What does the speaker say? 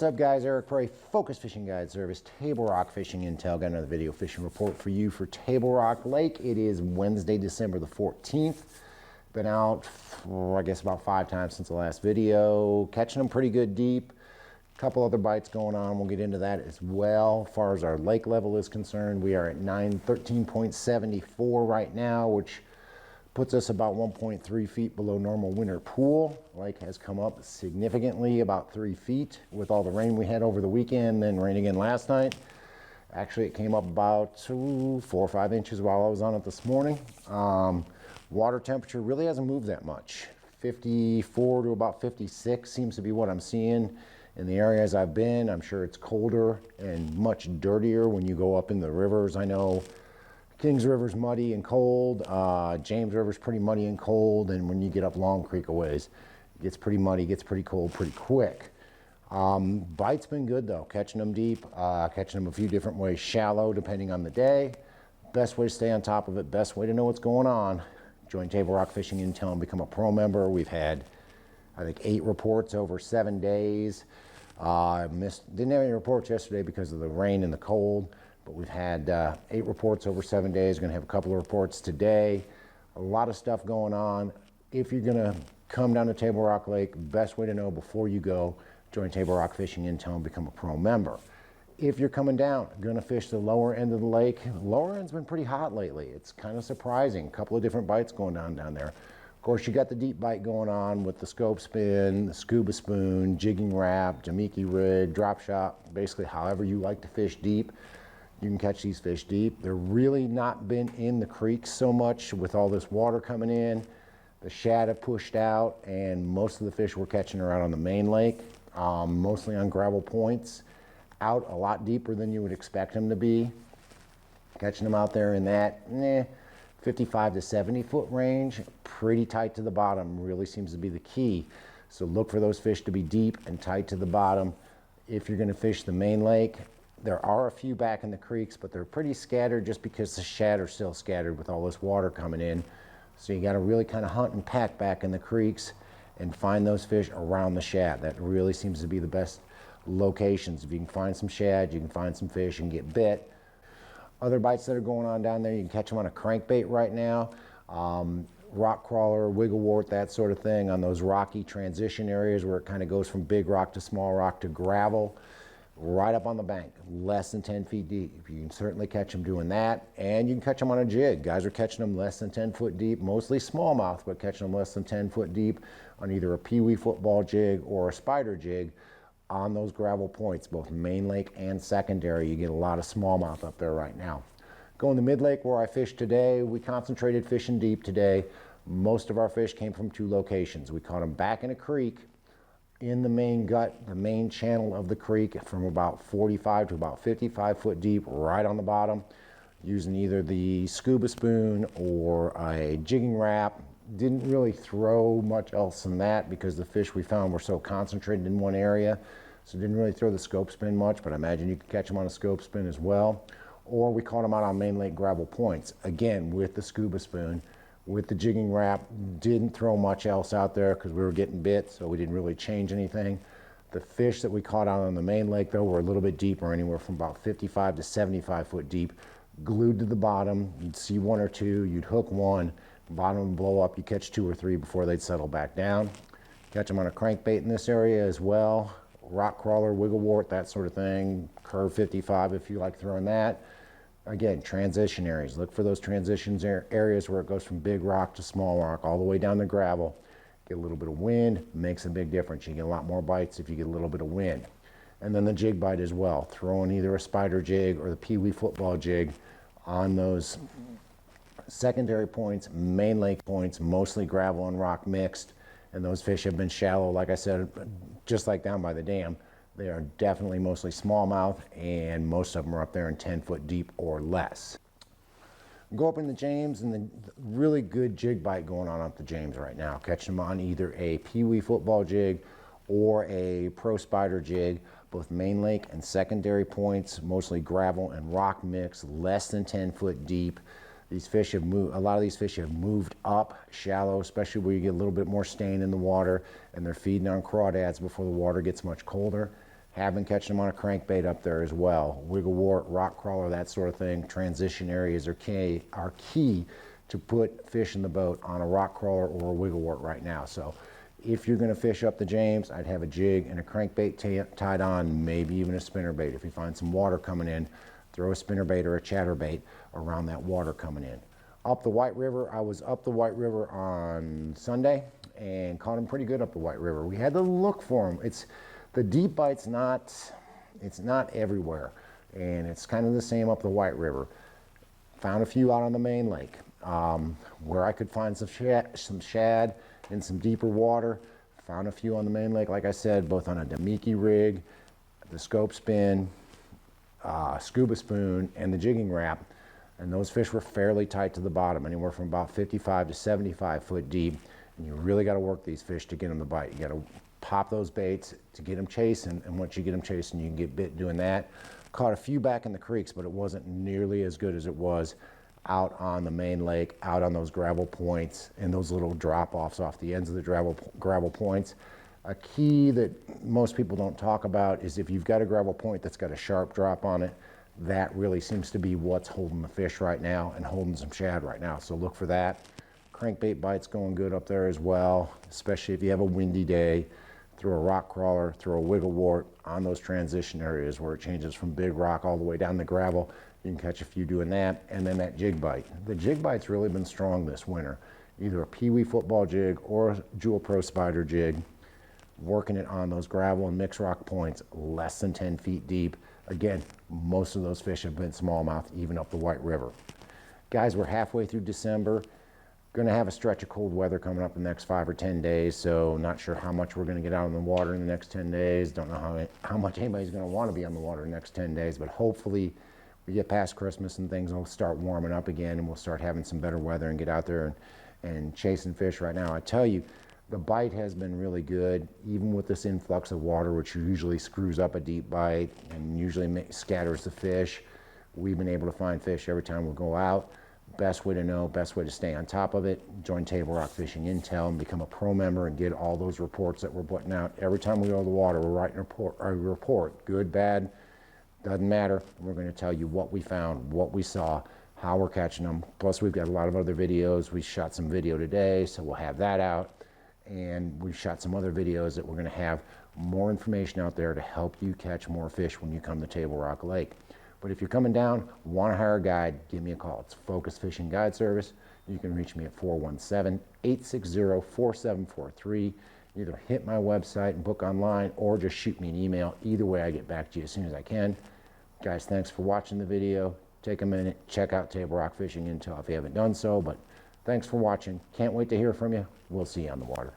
What's up, guys? Eric Prey, Focus Fishing Guide Service, Table Rock Fishing Intel. Got another video fishing report for you for Table Rock Lake. It is Wednesday, December the 14th. Been out for, I guess, about 5 times since the last video. Catching them pretty good deep. A couple other bites going on. We'll get into that as well. As far as our lake level is concerned, we are at 13.74 right now, which puts us about 1.3 feet below normal winter pool. Lake has come up significantly, about 3 feet with all the rain we had over the weekend, then rain again last night. Actually, it came up about 4 or 5 inches while I was on it this morning. Water temperature really hasn't moved that much. 54 to about 56 seems to be what I'm seeing in the areas I've been. I'm sure it's colder and much dirtier when you go up in the rivers. I know Kings River's muddy and cold. James River's pretty muddy and cold. And when you get up Long Creek a ways, it gets pretty muddy, gets pretty cold pretty quick. Bite's been good though, catching them deep, catching them a few different ways, shallow depending on the day. Best way to stay on top of it, best way to know what's going on, join Table Rock Fishing Intel and become a pro member. We've had, I think, 8 reports over 7 days. Didn't have any reports yesterday because of the rain and the cold. But we've had 8 reports over 7 days. Going to have a couple of reports today. A lot of stuff going on. If you're going to come down to Table Rock Lake, best way to know before you go, join Table Rock Fishing Intel and become a pro member. If you're coming down, going to fish the lower end of the lake, the lower end's been pretty hot lately. It's kind of surprising. A couple of different bites going on down there. Of course, you got the deep bite going on with the scope spin, the scuba spoon, jigging wrap, Jamaica rig, drop shot, basically however you like to fish deep. You can catch these fish deep. They're really not been in the creeks so much with all this water coming in. The shad have pushed out, and most of the fish we're catching are out on the main lake, mostly on gravel points, out a lot deeper than you would expect them to be. Catching them out there in that 55 to 70 foot range, pretty tight to the bottom, really seems to be the key. So look for those fish to be deep and tight to the bottom. If you're gonna fish the main lake, there are a few back in the creeks, but they're pretty scattered just because the shad are still scattered with all this water coming in. So you got to really kind of hunt and pack back in the creeks and find those fish around the shad. That really seems to be the best locations. If you can find some shad, you can find some fish and get bit. Other bites that are going on down there, you can catch them on a crankbait right now. Rock crawler, wiggle wart, that sort of thing on those rocky transition areas where it kind of goes from big rock to small rock to gravel. Right up on the bank, less than 10 feet deep. You can certainly catch them doing that, and you can catch them on a jig. Guys are catching them less than 10 foot deep, mostly smallmouth, but catching them less than 10 foot deep on either a peewee football jig or a spider jig on those gravel points, both main lake and secondary. You get a lot of smallmouth up there right now. Going to mid lake where I fished today, we concentrated fishing deep today. Most of our fish came from 2 locations. We caught them back in a creek in the main gut, the main channel of the creek, from about 45 to about 55 foot deep, right on the bottom, using either the scuba spoon or a jigging wrap. Didn't really throw much else than that because the fish we found were so concentrated in one area, so didn't really throw the scope spin much, but I imagine you could catch them on a scope spin as well. Or we caught them out on main lake gravel points, again with the scuba spoon. With the jigging wrap, didn't throw much else out there because we were getting bit, so we didn't really change anything. The fish that we caught out on the main lake though were a little bit deeper, anywhere from about 55 to 75 foot deep, glued to the bottom. You'd see 1 or 2, you'd hook 1, bottom would blow up, you catch 2 or 3 before they'd settle back down. Catch them on a crankbait in this area as well, rock crawler, wiggle wart, that sort of thing, curve 55 if you like throwing that. Again, transition areas. Look for those transitions areas where it goes from big rock to small rock, all the way down to gravel. Get a little bit of wind, makes a big difference. You get a lot more bites if you get a little bit of wind. And then the jig bite as well. Throwing either a spider jig or the peewee football jig on those secondary points, main lake points, mostly gravel and rock mixed. And those fish have been shallow, like I said, just like down by the dam. They are definitely mostly smallmouth, and most of them are up there in 10 foot deep or less. Go up in the James, and the really good jig bite going on up the James right now. Catch them on either a peewee football jig or a pro spider jig, both main lake and secondary points, mostly gravel and rock mix, less than 10 foot deep. These fish have moved, a lot of these fish have moved up shallow, especially where you get a little bit more stain in the water, and they're feeding on crawdads before the water gets much colder. Have been catching them on a crankbait up there as well. Wigglewort, rock crawler, that sort of thing. Transition areas are key to put fish in the boat on a rock crawler or a wigglewort right now. So if you're going to fish up the James, I'd have a jig and a crankbait tied on, maybe even a spinnerbait. If you find some water coming in, throw a spinnerbait or a chatterbait around that water coming in. Up the White River, I was up the White River on Sunday and caught them pretty good up the White River. We had to look for them. The deep bite's it's not everywhere, and it's kind of the same up the White River. Found a few out on the main lake. Where I could find some shad in some deeper water. Found a few on the main lake, like I said, both on a Damiki rig, the scope spin, scuba spoon, and the jigging wrap. And those fish were fairly tight to the bottom, anywhere from about 55 to 75 foot deep. And you really got to work these fish to get them to bite. You got to pop those baits to get them chasing, and once you get them chasing, you can get bit doing that. Caught a few back in the creeks, but it wasn't nearly as good as it was out on the main lake, out on those gravel points and those little drop-offs off the ends of the gravel points. A key that most people don't talk about is if you've got a gravel point that's got a sharp drop on it, that really seems to be what's holding the fish right now and holding some shad right now. So look for that. Crankbait bite's going good up there as well, especially if you have a windy day. Throw a rock crawler, throw a wigglewort on those transition areas where it changes from big rock all the way down to gravel. You can catch a few doing that, and then that jig bite. The jig bite's really been strong this winter. Either a Pee-wee football jig or a Jewel Pro spider jig, working it on those gravel and mixed rock points, less than 10 feet deep. Again, most of those fish have been smallmouth, even up the White River. Guys, we're halfway through December. Going to have a stretch of cold weather coming up in the next 5 or 10 days, so not sure how much we're going to get out on the water in the next 10 days. Don't know how much anybody's going to want to be on the water in the next 10 days, but hopefully we get past Christmas and things will start warming up again and we'll start having some better weather and get out there and chasing fish right now. I tell you, the bite has been really good, even with this influx of water, which usually screws up a deep bite and usually scatters the fish. We've been able to find fish every time we go out. Best way to know, best way to stay on top of it, join Table Rock Fishing Intel and become a pro member and get all those reports that we're putting out. Every time we go to the water, we're writing a report, good, bad, doesn't matter. We're going to tell you what we found, what we saw, how we're catching them. Plus, we've got a lot of other videos. We shot some video today, so we'll have that out. And we've shot some other videos that we're going to have more information out there to help you catch more fish when you come to Table Rock Lake. But if you're coming down, want to hire a guide, give me a call. It's Focus Fishing Guide Service. You can reach me at 417-860-4743. Either hit my website and book online or just shoot me an email. Either way, I get back to you as soon as I can. Guys, thanks for watching the video. Take a minute, check out Table Rock Fishing Intel if you haven't done so. But thanks for watching. Can't wait to hear from you. We'll see you on the water.